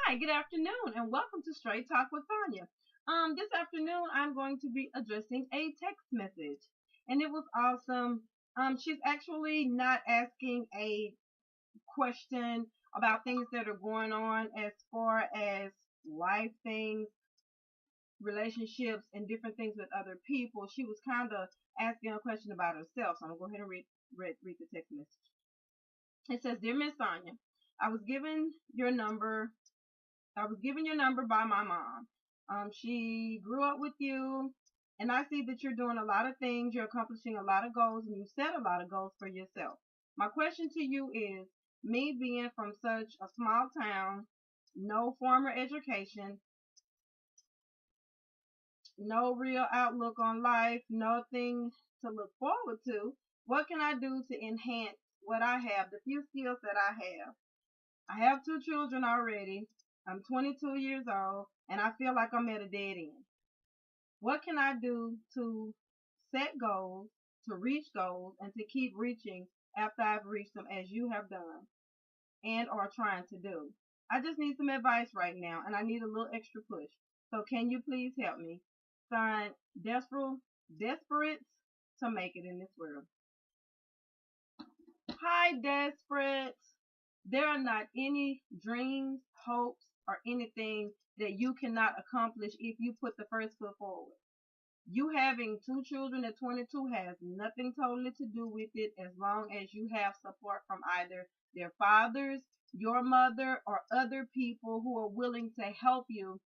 Hi, good afternoon, and welcome to Straight Talk with Sonya. This afternoon I'm going to be addressing a text message, and it was awesome. She's actually not asking a question about things that are going on as far as life things, relationships, and different things with other people. She was kind of asking a question about herself, so I'm gonna go ahead and read the text message. It says, "Dear Miss Sonya, I was given your number I was given your number by my mom. She grew up with you, and I see that you're doing a lot of things. You're accomplishing a lot of goals, and you set a lot of goals for yourself. My question to you is, me being from such a small town, no formal education, no real outlook on life, nothing to look forward to, what can I do to enhance what I have, the few skills that I have? I have two children already. I'm 22 years old, and I feel like I'm at a dead end. What can I do to set goals, to reach goals, and to keep reaching after I've reached them as you have done and are trying to do? I just need some advice right now, and I need a little extra push. So can you please help me? Sign Desperate to make it in this world." Hi, Desperate. There are not any dreams, hopes, or anything that you cannot accomplish if you put the first foot forward. You having two children at 22 has nothing totally to do with it as long as you have support from either their fathers, your mother, or other people who are willing to help you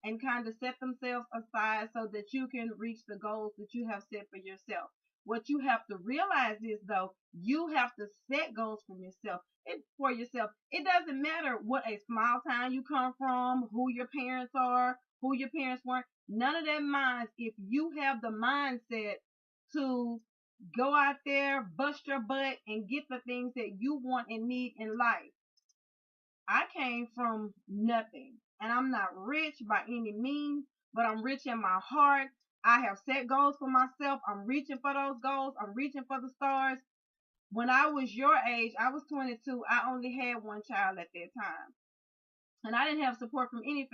and kind of set themselves aside so that you can reach the goals that you have set for yourself. What you have to realize is though, you have to set goals for yourself. It doesn't matter what a small town you come from, who your parents are, who your parents weren't. None of that matters if you have the mindset to go out there, bust your butt, and get the things that you want and need in life. I came from nothing, and I'm not rich by any means, but I'm rich in my heart. I have set goals for myself. I'm reaching for those goals. I'm reaching for the stars. When I was your age, I was 22. I only had one child at that time, and I didn't have support from any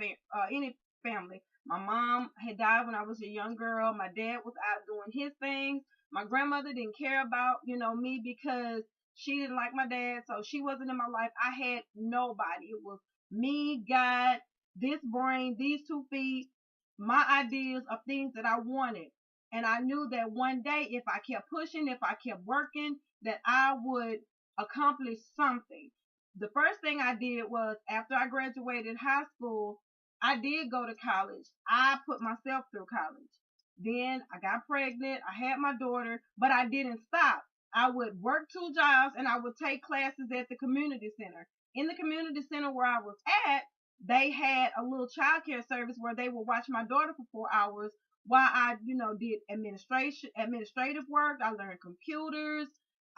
family. My mom had died when I was a young girl. My dad was out doing his things. My grandmother didn't care about me because she didn't like my dad, so she wasn't in my life. I had nobody. It was me, God, this brain, these 2 feet, my ideas of things that I wanted. And I knew that one day, if I kept pushing, if I kept working, that I would accomplish something. The first thing I did was after I graduated high school, I did go to college. I put myself through college. Then I got pregnant. I had my daughter, but I didn't stop. I would work 2 jobs and I would take classes at the community center. In the community center where I was at, they had a little child care service where they would watch my daughter for 4 hours while I, did administrative work. I learned computers.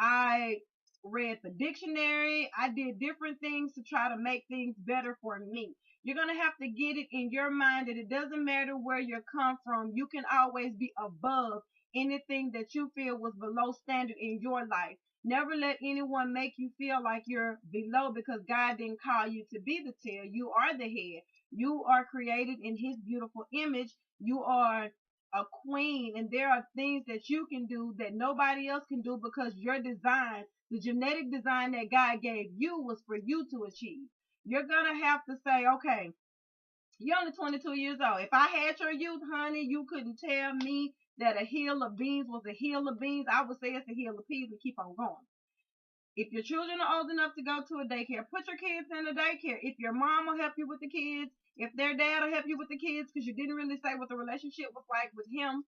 I read the dictionary. I did different things to try to make things better for me. You're going to have to get it in your mind that it doesn't matter where you come from. You can always be above anything that you feel was below standard in your life. Never let anyone make you feel like you're below because God didn't call you to be the tail. You are the head. You are created in his beautiful image. You are a queen, and there are things that you can do that nobody else can do because your design, the genetic design that God gave you, was for you to achieve. You're going to have to say, okay, you're only 22 years old. If I had your youth, honey, you couldn't tell me that a hill of beans was a hill of beans. I would say it's a hill of peas and keep on going. If your children are old enough to go to a daycare, put your kids in a daycare. If your mom will help you with the kids, if their dad will help you with the kids, because you didn't really say what the relationship was like with him,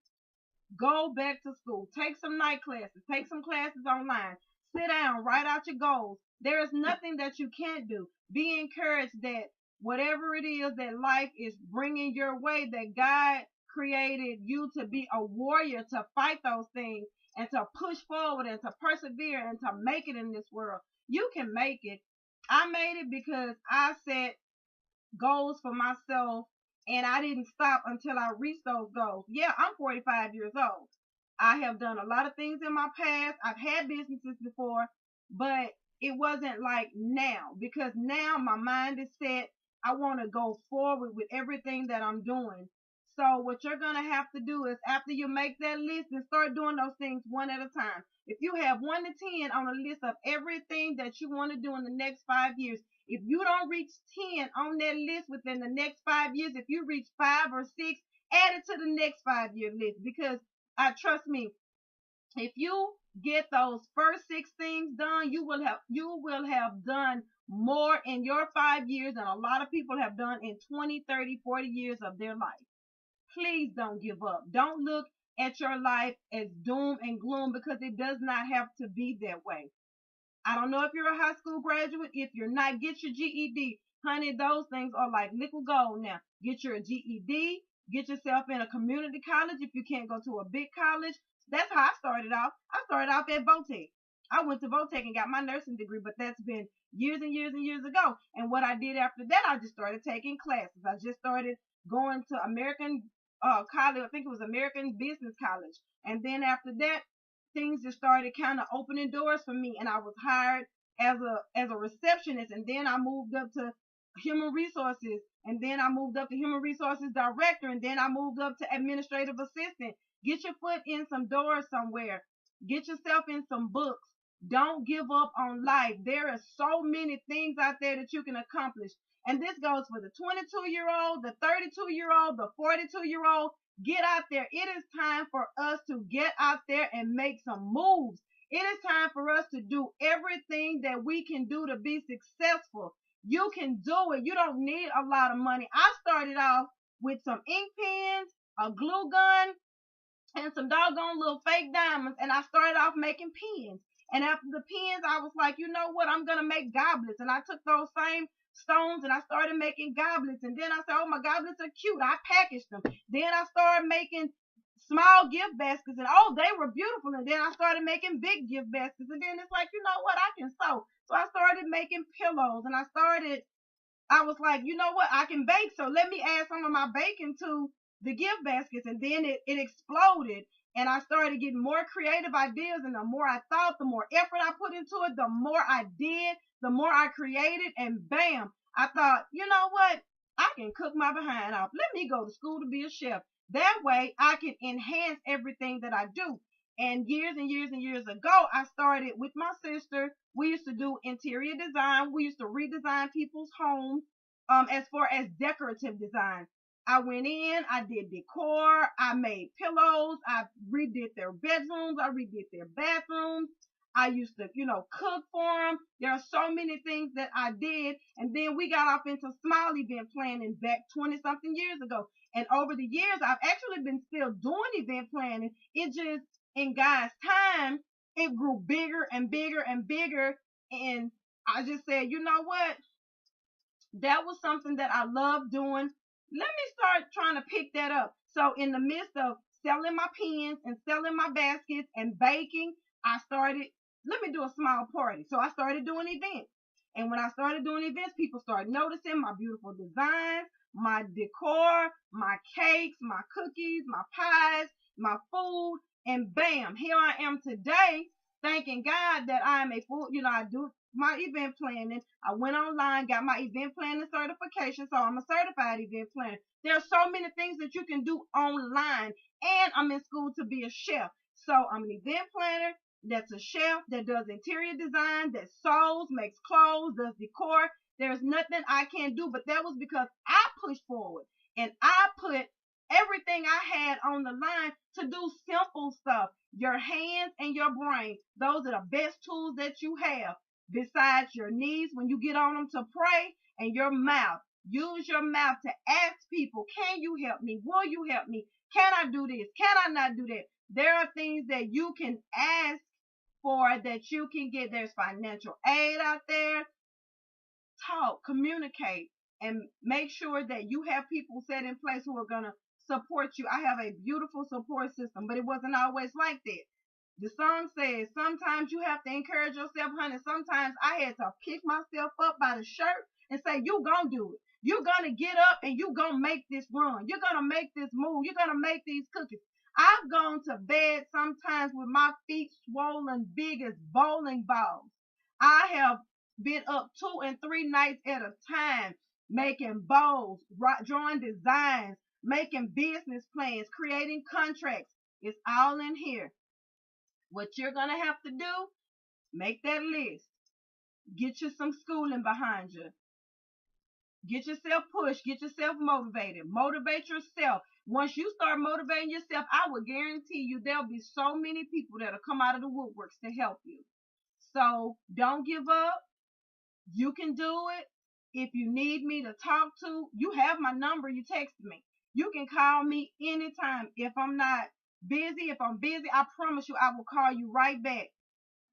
go back to school. Take some night classes. Take some classes online. Sit down. Write out your goals. There is nothing that you can't do. Be encouraged that whatever it is that life is bringing your way, that God created you to be a warrior, to fight those things and to push forward and to persevere and to make it in this world. You can make it. I made it because I set goals for myself and I didn't stop until I reached those goals. Yeah, I'm 45 years old. I have done a lot of things in my past. I've had businesses before, but it wasn't like now because now my mind is set. I want to go forward with everything that I'm doing. So what you're going to have to do is after you make that list and start doing those things one at a time. If you have 1 to 10 on a list of everything that you want to do in the next 5 years, if you don't reach 10 on that list within the next 5 years, if you reach 5 or 6, add it to the next 5 year list, because trust me, if you get those first 6 things done, you will have done more in your 5 years than a lot of people have done in 20, 30, 40 years of their life. Please don't give up. Don't look at your life as doom and gloom, because it does not have to be that way. I don't know if you're a high school graduate. If you're not, get your GED. Honey, those things are like liquid gold now. Get your GED. Get yourself in a community college if you can't go to a big college. That's how I started off. I started off at Votech. I went to Votech and got my nursing degree, but that's been years and years and years ago. And what I did after that, I just started taking classes. I just started going to American college. I think it was American Business College. And then after that, things just started kind of opening doors for me, and I was hired as a receptionist, and then I moved up to human resources, and then I moved up to human resources director, and then I moved up to administrative assistant. Get your foot in some doors somewhere. Get yourself in some books. Don't give up on life. There are so many things out there that you can accomplish. And this goes for the 22-year-old, the 32-year-old, the 42-year-old. Get out there. It is time for us to get out there and make some moves. It is time for us to do everything that we can do to be successful. You can do it. You don't need a lot of money. I started off with some ink pens, a glue gun, and some doggone little fake diamonds, and I started off making pens. And after the pens, I was like, you know what? I'm going to make goblets. And I took those same stones and I started making goblets. And then I said, oh, my goblets are cute. I packaged them. Then I started making small gift baskets, and oh, they were beautiful. And then I started making big gift baskets. And then it's like, you know what? I can sew. So I started making pillows, and I was like, you know what? I can bake. So let me add some of my baking to the gift baskets. And then it exploded. And I started getting more creative ideas. And the more I thought, the more effort I put into it, the more I did, the more I created. And bam, I thought, you know what? I can cook my behind off. Let me go to school to be a chef. That way I can enhance everything that I do. And years and years and years ago, I started with my sister. We used to do interior design. We used to redesign people's homes as far as decorative design. I went in, I did decor, I made pillows, I redid their bedrooms, I redid their bathrooms. I used to, cook for them. There are so many things that I did. And then we got off into small event planning back 20 something years ago. And over the years, I've actually been still doing event planning. It just, in God's time, it grew bigger and bigger and bigger. And I just said, you know what? That was something that I love doing. Let me start trying to pick that up. So in the midst of selling my pens and selling my baskets and baking, I started, let me do a small party. So I started doing events. And when I started doing events, people started noticing my beautiful designs, my decor, my cakes, my cookies, my pies, my food. And bam, here I am today, thanking God that I am a full, I do my event planning. I went online, got my event planning certification, so I'm a certified event planner. There are so many things that you can do online, and I'm in school to be a chef. So I'm an event planner that's a chef, that does interior design, that sews, makes clothes, does decor. There's nothing I can't do, but that was because I pushed forward and I put everything I had on the line to do simple stuff. Your hands and your brain, those are the best tools that you have. Besides your knees when you get on them to pray, and your mouth. Use your mouth to ask people, can you help me? Will you help me? Can I do this? Can I not do that? There are things that you can ask for that you can get. There's financial aid out there. Talk, communicate, and make sure that you have people set in place who are going to support you. I have a beautiful support system, but it wasn't always like that. The song says, sometimes you have to encourage yourself, honey. Sometimes I had to pick myself up by the shirt and say, you gonna do it. You're gonna get up and you gonna make this run. You're gonna make this move. You're gonna make these cookies. I've gone to bed sometimes with my feet swollen big as bowling balls. I have been up 2 and 3 nights at a time making bowls, drawing designs, making business plans, creating contracts. It's all in here. What you're going to have to do, make that list. Get you some schooling behind you. Get yourself pushed. Get yourself motivated. Motivate yourself. Once you start motivating yourself, I will guarantee you there'll be so many people that'll come out of the woodworks to help you. So don't give up. You can do it. If you need me to talk to, you have my number. You text me. You can call me anytime. If I'm not busy, if I'm busy, I promise you I will call you right back.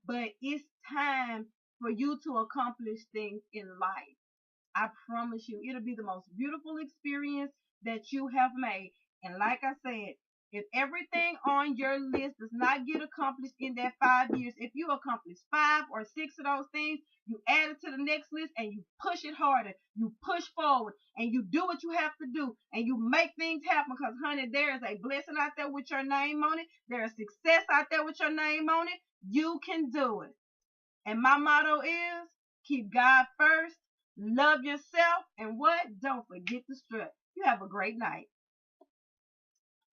But it's time for you to accomplish things in life. I promise you, it'll be the most beautiful experience that you have made. And like I said, if everything on your list does not get accomplished in that 5 years, if you accomplish 5 or 6 of those things, you add it to the next list and you push it harder. You push forward and you do what you have to do and you make things happen because, honey, there is a blessing out there with your name on it. There is success out there with your name on it. You can do it. And my motto is keep God first. Love yourself, and what? Don't forget to strut. You have a great night.